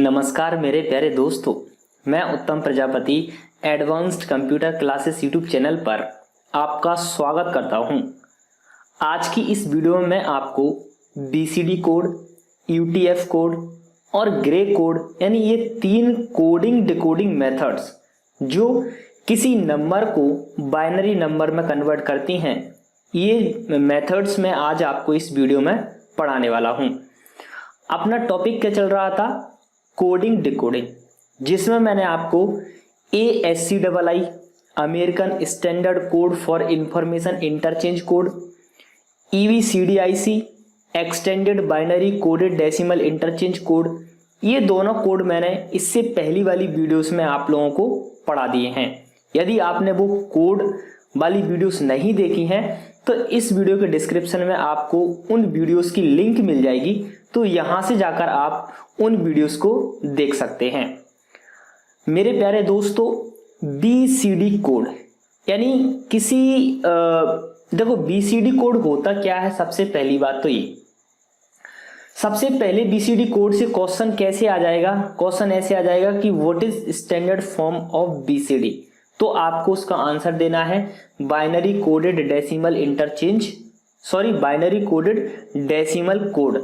नमस्कार मेरे प्यारे दोस्तों, मैं उत्तम Prajapati advanced computer classes YouTube channel पर आपका स्वागत करता हूं। आज की इस वीडियो में मैं आपको बीसीडी कोड, यूटीएफ कोड और ग्रे कोड यानी ये तीन कोडिंग डिकोडिंग मेथड्स जो किसी नंबर को बाइनरी नंबर में कन्वर्ट करती हैं, ये मेथड्स मैं आज आपको इस वीडियो में पढ़ाने वाला हूं। अपना टॉपिक क्या चल रहा था? कोडिंग डिकोडिंग, जिसमें मैंने आपको ASCII American standard code for information interchange code, EBCDIC extended binary coded decimal interchange code, ये दोनों कोड मैंने इससे पहली वाली वीडियोस में आप लोगों को पढ़ा दिए हैं। यदि आपने वो कोड वाली वीडियोस नहीं देखी हैं तो इस वीडियो के डिस्क्रिप्शन में आपको उन वीडियोस की लिंक मिल जाएगी, तो यहां से जाकर आप उन वीडियोस को देख सकते हैं। मेरे प्यारे दोस्तों, बीसीडी कोड यानी किसी देखो बीसीडी कोड होता क्या है? सबसे पहली बात तो ये, सबसे पहले बीसीडी कोड से क्वेश्चन कैसे आ जाएगा? क्वेश्चन ऐसे आ जाएगा कि what is standard form of BCD, तो आपको उसका आंसर देना है binary coded decimal interchange, binary coded decimal code.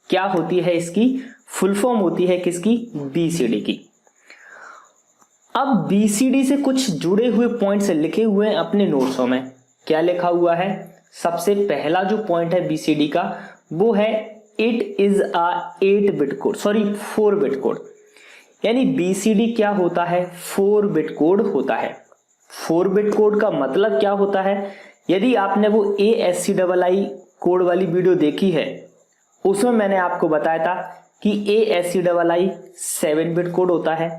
क्या होती है इसकी फुल फॉर्म? होती है किसकी? बीसीडी की। अब बीसीडी से कुछ जुड़े हुए पॉइंट्स लिखे हुए हैं अपने नोट्सों में। क्या लिखा हुआ है? सबसे पहला जो पॉइंट है बीसीडी का वो है it is a 8 bit code, 4 bit code. यानी बीसीडी क्या होता है? 4 बिट कोड होता है। 4 बिट कोड का मतलब क्या होता है? यदि आपने वो ASCII कोड वाली वीडियो देखी है, उसमें मैंने आपको बताया था कि ASCII 7 बिट कोड होता है,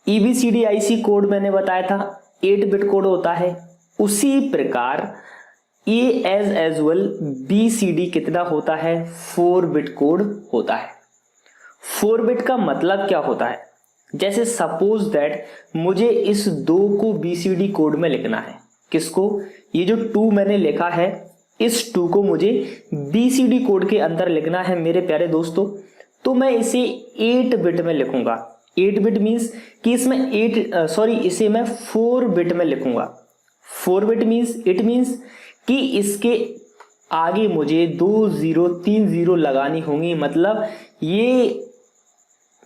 EBCDIC कोड मैंने बताया था 8 बिट कोड होता है। उसी प्रकार एज वेल बीसीडी कितना होता है? 4 बिट कोड होता है। 4 बिट का मतलब क्या होता है? जैसे सपोज दैट मुझे इस 2 को बीसीडी कोड में लिखना है। किसको? ये जो 2 मैंने लिखा है, इस 2 को मुझे बीसीडी कोड के अंदर लिखना है मेरे प्यारे दोस्तों। तो मैं इसे 8 बिट में लिखूंगा। 8 बिट मीन्स कि इसमें इसे मैं 4 बिट में लिखूंगा। 4 बिट मीन्स इट मीन्स कि इसके आगे मुझे 2 0 3 0 लगानी होंगी। मतलब ये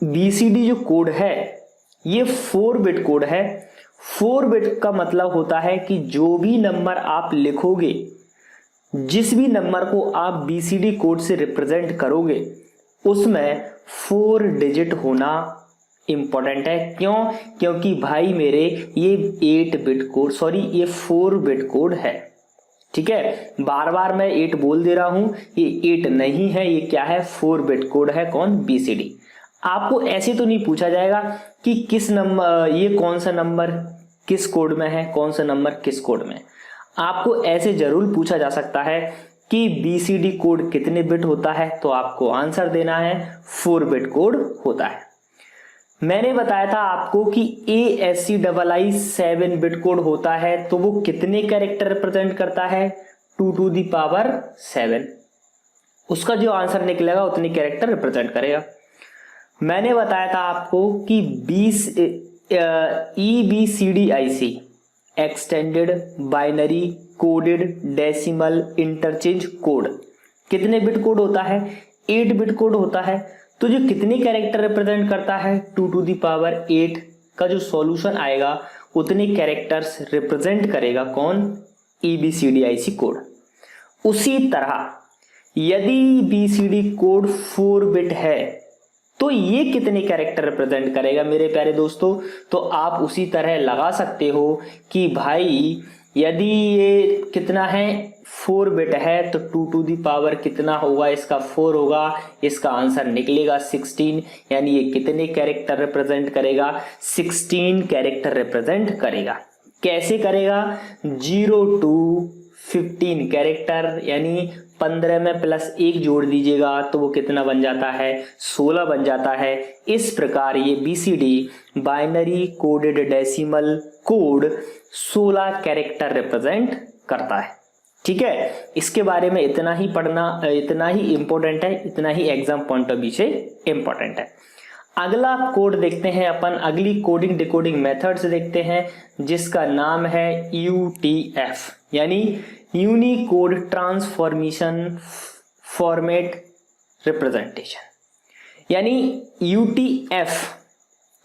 बीसीडी जो कोड है ये 4 बिट कोड है। 4 बिट का मतलब होता है कि जो भी नंबर आप लिखोगे, जिस भी नंबर को आप बीसीडी कोड से रिप्रेजेंट करोगे, उसमें 4 डिजिट होना इंपॉर्टेंट है। क्यों? क्योंकि भाई मेरे ये 8 बिट कोड ये 4 बिट कोड है। ठीक है, बार बार मैं 8 बोल दे रहा हूं, ये 8 नहीं है, ये क्या है? 4 बिट कोड है। कौन? बीसीडी। आपको ऐसे तो नहीं पूछा जाएगा कि किस नंबर, ये कौन सा नंबर किस कोड में है, कौन सा नंबर किस कोड में। आपको ऐसे जरूर पूछा जा सकता है कि बीसीडी कोड कितने बिट होता है, तो आपको आंसर देना है 4 बिट कोड होता है। मैंने बताया था आपको कि ASCII 7 बिट कोड होता है, तो वो कितने कैरेक्टर रिप्रेजेंट करता है? 2 to the power 7। उसका जो आंसर निकलेगा उतने कैरेक्टर रिप्रेजेंट करेगा। मैंने बताया था आपको कि EBCDIC extended binary coded decimal interchange code कितने बिट कोड होता है? 8 बिट कोड होता है। तो जो कितने कैरेक्टर रिप्रेजेंट करता है? 2 to the power 8 का जो सॉल्यूशन आएगा उतने कैरेक्टर्स रिप्रेजेंट करेगा। कौन? EBCDIC code. उसी तरह यदि बीसीडी कोड 4 बिट है तो ये कितने कैरेक्टर रिप्रेजेंट करेगा मेरे प्यारे दोस्तों? तो आप उसी तरह लगा सकते हो कि भाई यदि ये कितना है? 4 बिट है, तो 2 to the power कितना होगा? इसका 4 होगा। इसका आंसर निकलेगा 16। यानी ये कितने कैरेक्टर रिप्रेजेंट करेगा? 16 कैरेक्टर रिप्रेजेंट करेगा। कैसे करेगा? 0 to 15 कैरेक्टर, यानी 15 में +1 जोड़ दीजिएगा तो वो कितना बन जाता है? 16 बन जाता है। इस प्रकार ये BCD binary coded decimal code 16 character represent करता है। ठीक है, इसके बारे में इतना ही पढ़ना, इतना ही इंपॉर्टेंट है, इतना ही एग्जाम पॉइंट ऑफ व्यू से इंपॉर्टेंट है। अगला कोड देखते हैं अपन, अगली कोडिंग डिकोडिंग मेथड्स देखते हैं जिसका नाम है UTF यानी यूनिकोड ट्रांसफॉर्मेशन फॉर्मेट रिप्रेजेंटेशन। यानी UTF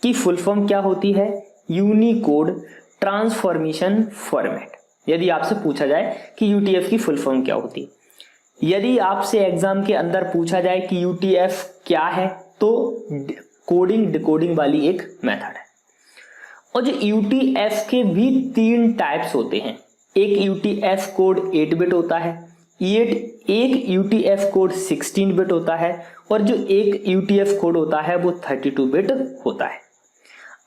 की फुल फॉर्म क्या होती है? Unicode transformation format. यदि आपसे पूछा जाए कि UTF की फुल फॉर्म क्या होती है, यदि आपसे एग्जाम के अंदर पूछा जाए कि UTF क्या है, तो कोडिंग डिकोडिंग वाली एक मेथड है। और जो UTF के भी 3 टाइप्स होते हैं। एक UTF कोड 8 बिट होता है, एक UTF कोड 16 बिट होता है, और जो एक UTF कोड होता है वो 32 बिट होता है।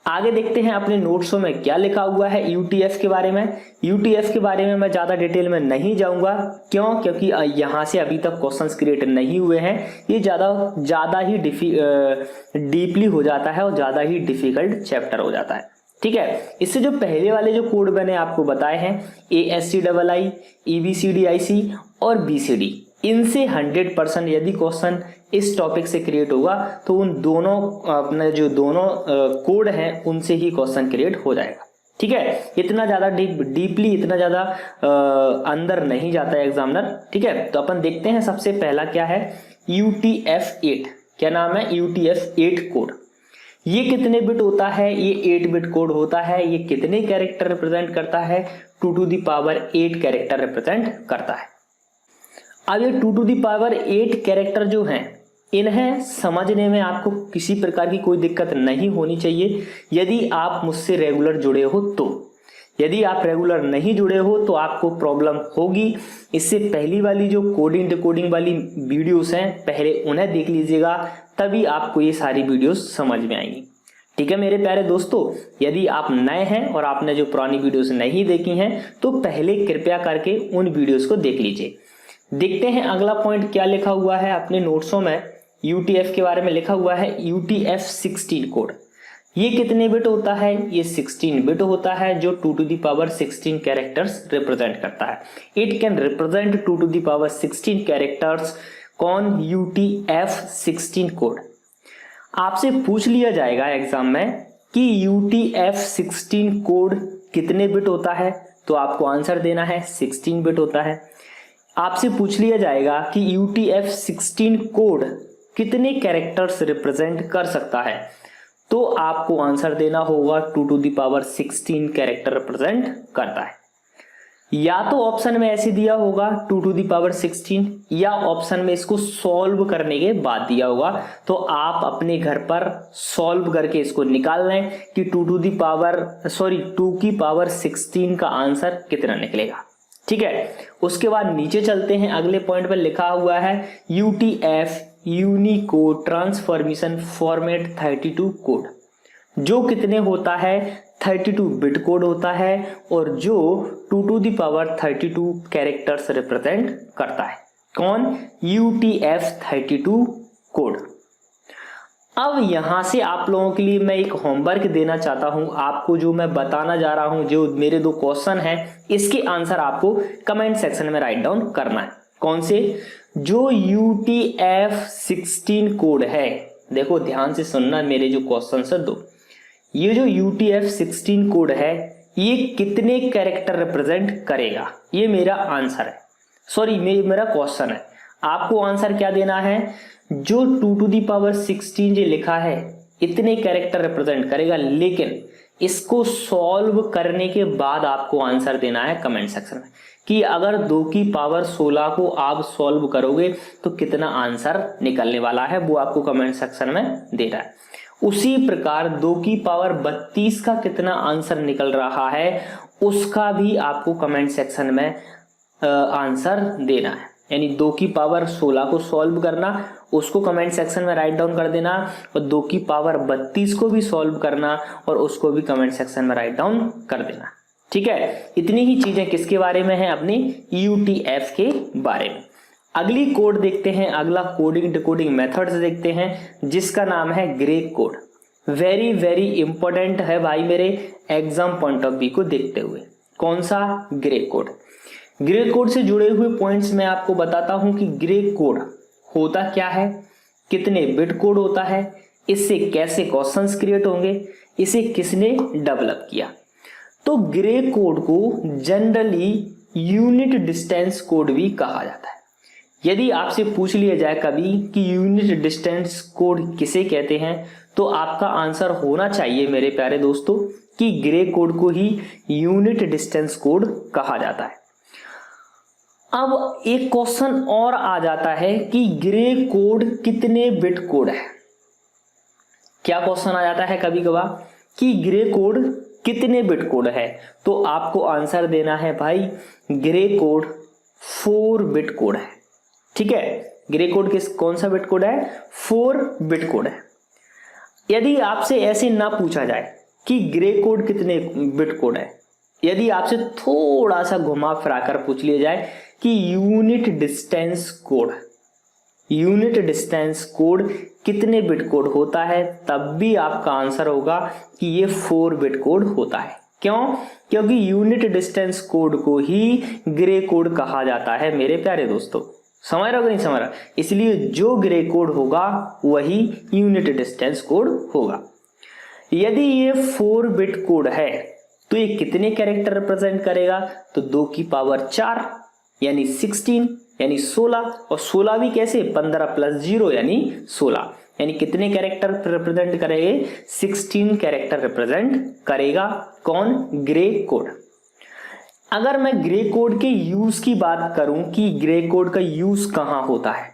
आगे देखते हैं अपने नोट्सों में क्या लिखा हुआ है UTF के बारे में। UTF के बारे में मैं ज़्यादा डिटेल में नहीं जाऊंगा, क्यों? क्योंकि यहाँ से अभी तक क्वेश्चंस क्रिएट नहीं हुए हैं। ये ज़्यादा ही डीपली हो जाता है और ज़्यादा ही डिफिकल्ट चैप्टर हो जाता है, ठीक है। इससे जो पहले वाले जो कोड मैंने आपको बताए हैं ASCII, EBCDIC और BCD, इनसे 100% यदि क्वेश्चन इस टॉपिक से क्रिएट होगा तो उन दोनों अपने जो दोनों कोड हैं उनसे ही क्वेश्चन क्रिएट हो जाएगा, ठीक है। इतना ज्यादा डीपली इतना ज्यादा अंदर नहीं जाता है एग्जामिनर, ठीक है। तो अपन देखते हैं सबसे पहला क्या है, UTF-8। क्या नाम है? UTF-8 code. ये कितने बिट होता है? ये 8 बिट कोड होता है। ये कितने कैरेक्टर रिप्रेजेंट करता है? 2⁸ कैरेक्टर रिप्रेजेंट करता है। अब ये 2⁸ कैरेक्टर जो हैं, इन्हें समझने में आपको किसी प्रकार की कोई दिक्कत नहीं होनी चाहिए यदि आप मुझसे रेगुलर जुड़े हो तो। यदि आप रेगुलर नहीं जुड़े हो तो आपको प्रॉब्लम होगी। इससे पहली वाली जो कोडिंग डिकोडिंग वाली वीडियोस हैं, पहले उन्हें देख लीजिएगा, तभी आपको ये सारी वीडियोस समझ में आएंगी, ठीक है मेरे प्यारे दोस्तों। यदि आप नए हैं और आपने जो पुरानी वीडियोस नहीं देखी हैं तो पहले कृपया करके उन वीडियोस को देख लीजिए। देखते हैं अगला पॉइंट क्या लिखा हुआ है अपने नोट्सों में। UTF के बारे में लिखा हुआ है UTF-16 कोड। ये कितने बिट होता है? ये 16 बिट होता है, जो 2⁻16 कैरेक्टर्स रिप्रेजेंट करता है। It can represent 2⁻16 characters. कौन? UTF-16 code. आपसे पूछ लिया जाएगा एग्जाम में कि UTF-16 कोड कितने बिट होता है, तो आपको आंसर देना है 16 बिट होता है। आपसे पूछ लिया जाएगा कि UTF-16 कोड कितने कैरेक्टर्स रिप्रेजेंट कर सकता है, तो आपको आंसर देना होगा 2⁻16 कैरेक्टर रिप्रेजेंट करता है। या तो ऑप्शन में ऐसे दिया होगा 2⁻16, या ऑप्शन में इसको सॉल्व करने के बाद दिया होगा। तो आप अपने घर पर सॉल्व करके इसको निकाल लें कि 2⁻16 का आंसर कितना निकलेगा, ठीक है। उसके बाद नीचे चलते हैं, अगले पॉइंट पर लिखा हुआ है UTF Unicode transformation format 32 code, जो कितने होता है? 32 बिट कोड होता है, और जो 2⁻32 कैरेक्टर्स रिप्रेजेंट करता है। कौन? UTF-32 code. अब यहां से आप लोगों के लिए मैं एक होमवर्क देना चाहता हूं आपको। जो मैं बताना जा रहा हूं, जो मेरे 2 क्वेश्चन हैं, इसके आंसर आपको कमेंट सेक्शन में राइट डाउन करना है। कौन से? जो UTF-16 कोड है, देखो ध्यान से सुनना मेरे जो क्वेश्चन है 2। ये जो UTF-16 कोड है, ये कितने कैरेक्टर रिप्रेजेंट करेगा? ये मेरा आंसर है, सॉरी मेरा क्वेश्चन है। आपको आंसर क्या देना है? जो 2⁻16 जो लिखा है, इतने कैरेक्टर रिप्रेजेंट करेगा, लेकिन इसको सॉल्व करने के बाद आपको आंसर देना है कमेंट सेक्शन में कि अगर 2⁻16 को आप सॉल्व करोगे तो कितना आंसर निकलने वाला है, वो आपको कमेंट सेक्शन में देना है। उसी प्रकार 2⁻32 का कितना आंसर निकल रहा है, उसका भी आपको कमेंट सेक्शन में आंसर देना है। यानी 2⁻16 को सॉल्व करना, उसको कमेंट सेक्शन में राइट डाउन कर देना, और 2⁻32 को भी सॉल्व करना और उसको भी कमेंट सेक्शन में राइट डाउन कर देना, ठीक है। इतनी ही चीजें किसके बारे में है? अपनी UTF के बारे में। अगली कोड देखते हैं, अगला कोडिंग डिकोडिंग मेथड्स देखते हैं, जिसका नाम है grey code. Very very important है भाई मेरे एग्जाम पॉइंट ऑफ व्यू को देखते हुए। कौन सा? Grey code. ग्रे कोड से जुड़े हुए पॉइंट्स मैं आपको बताता हूं कि ग्रे कोड होता क्या है, कितने बिट कोड होता है, इससे कैसे क्वेश्चंस क्रिएट होंगे, इसे किसने डेवलप किया। तो ग्रे कोड को जनरली यूनिट डिस्टेंस कोड भी कहा जाता है। यदि आपसे पूछ लिया जाए कभी कि यूनिट डिस्टेंस कोड किसे कहते हैं, तो आपका आंसर होना चाहिए मेरे प्यारे दोस्तों कि ग्रे कोड को ही यूनिट डिस्टेंस कोड कहा जाता है। अब एक क्वेश्चन और आ जाता है कि ग्रे कोड कितने बिट कोड है। क्या क्वेश्चन आ जाता है कभी कभार कि ग्रे कोड कितने बिट कोड है, तो आपको आंसर देना है भाई ग्रे कोड 4 बिट कोड है। ठीक है, ग्रे कोड कौन सा बिट कोड है, 4 बिट कोड है। यदि आपसे ऐसे ना पूछा जाए कि ग्रे कोड कितने बिट कोड है, यदि आपसे थोड़ा सा घुमा फिरा कर पूछ लिया जाए कि यूनिट डिस्टेंस कोड कितने बिट कोड होता है, तब भी आपका आंसर होगा कि ये 4 बिट कोड होता है। क्यों? क्योंकि यूनिट डिस्टेंस कोड को ही ग्रे कोड कहा जाता है मेरे प्यारे दोस्तों। समझ रहे हो कि नहीं समझ रहा? इसलिए जो ग्रे कोड होगा वही यूनिट डिस्टेंस कोड होगा। यदि ये 4 बिट कोड है तो ये कितने कैरेक्टर रिप्रेजेंट करेगा, तो 2 की पावर 4 यानी 16 यानी 16, और 16 भी कैसे, 15 + 0 यानी 16, यानी कितने कैरेक्टर रिप्रेजेंट करेंगे, 16 कैरेक्टर रिप्रेजेंट करेगा कौन, ग्रे कोड। अगर मैं ग्रे कोड के यूज की बात करूं कि ग्रे कोड का यूज कहां होता है,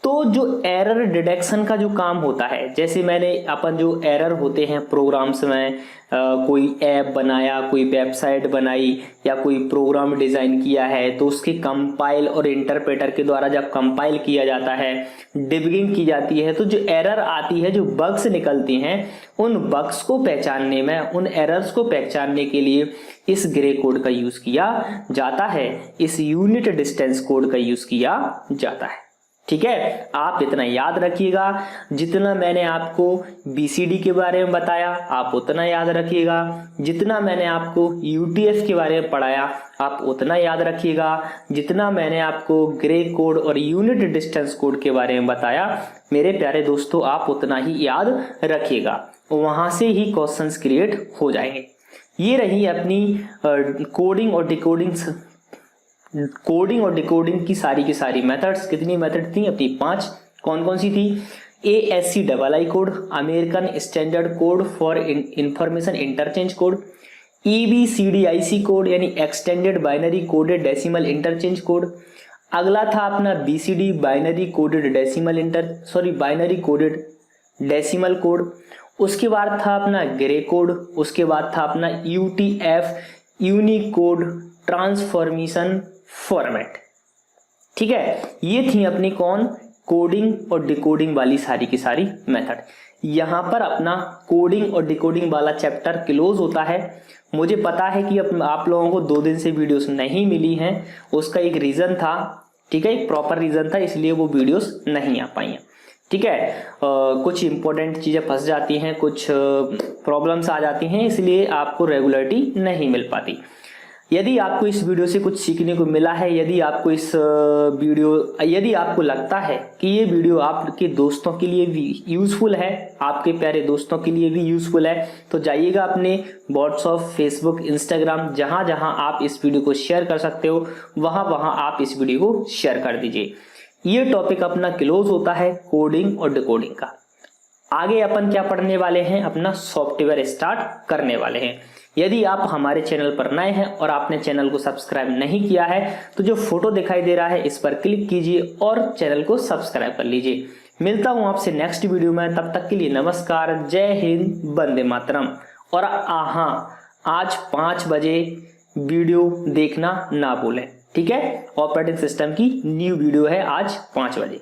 तो जो एरर डिटेक्शन का जो काम होता है, जैसे मैंने अपन जो एरर होते हैं प्रोग्राम्स में, कोई ऐप बनाया, कोई वेबसाइट बनाई या कोई प्रोग्राम डिजाइन किया है, तो उसके कंपाइल और इंटरप्रेटर के द्वारा जब कंपाइल किया जाता है, डिबगिंग की जाती है, तो जो एरर आती है, जो बग्स निकलती हैं, उन बग्स को पहचानने में, उन एरर्स को पहचानने के लिए इस ग्रे कोड का यूज किया जाता है, इस यूनिट डिस्टेंस कोड का यूज किया जाता है। ठीक है, आप इतना याद रखिएगा, जितना मैंने आपको बीसीडी के बारे में बताया आप उतना याद रखिएगा, जितना मैंने आपको यूटीएफ के बारे में पढ़ाया आप उतना याद रखिएगा, जितना मैंने आपको ग्रे कोड और यूनिट डिस्टेंस कोड के बारे में बताया मेरे प्यारे दोस्तों आप उतना ही याद रखिएगा, वहां से ही क्वेश्चंस क्रिएट हो जाएंगे। ये रही अपनी कोडिंग और डिकोडिंग की सारी मेथड्स। कितनी मेथड थी अपनी, 5। कौन कौन सी थी, ASCII code, American standard code for information interchange code, EBCDIC code यानी extended binary coded decimal interchange code. अगला था अपना BCD binary coded decimal code. उसके बाद था अपना ग्रे कोड। उसके बाद था अपना UTF यूनिकोड ट्रांसफॉर्मेशन फॉर्मेट। ठीक है, ये थी अपनी कौन, कोडिंग और डिकोडिंग वाली सारी की सारी मेथड। यहां पर अपना कोडिंग और डिकोडिंग वाला चैप्टर क्लोज होता है। मुझे पता है कि आप लोगों को 2 दिन से वीडियोस नहीं मिली हैं, उसका एक रीजन था, ठीक है, एक प्रॉपर रीजन था, इसलिए वो वीडियोस नहीं आ पाई हैं। ठीक है, कुछ इंपॉर्टेंट चीजें फंस जाती हैं, कुछ प्रॉब्लम्स आ जाती हैं, इसलिए आपको रेगुलरिटी नहीं मिल पाती। यदि आपको इस वीडियो से कुछ सीखने को मिला है, यदि आपको लगता है कि ये वीडियो आपके दोस्तों के लिए भी यूजफुल है, आपके प्यारे दोस्तों के लिए भी यूजफुल है, तो जाइएगा अपने व्हाट्सएप, फेसबुक, इंस्टाग्राम, जहां जहां आप इस वीडियो को शेयर कर सकते हो वहां आप इस वीडियो को शेयर कर दीजिए। ये टॉपिक अपना क्लोज होता है कोडिंग और डिकोडिंग का। आगे अपन क्या पढ़ने वाले हैं, अपना सॉफ्टवेयर स्टार्ट करने वाले हैं। यदि आप हमारे चैनल पर नए हैं और आपने चैनल को सब्सक्राइब नहीं किया है, तो जो फोटो दिखाई दे रहा है इस पर क्लिक कीजिए और चैनल को सब्सक्राइब कर लीजिए। मिलता हूं आपसे नेक्स्ट वीडियो में, तब तक के लिए नमस्कार, जय हिंद, वंदे मातरम। और आज 5 बजे वीडियो देखना ना भूलें। ठीक है, ऑपरेटिंग सिस्टम की न्यू वीडियो है आज 5 बजे।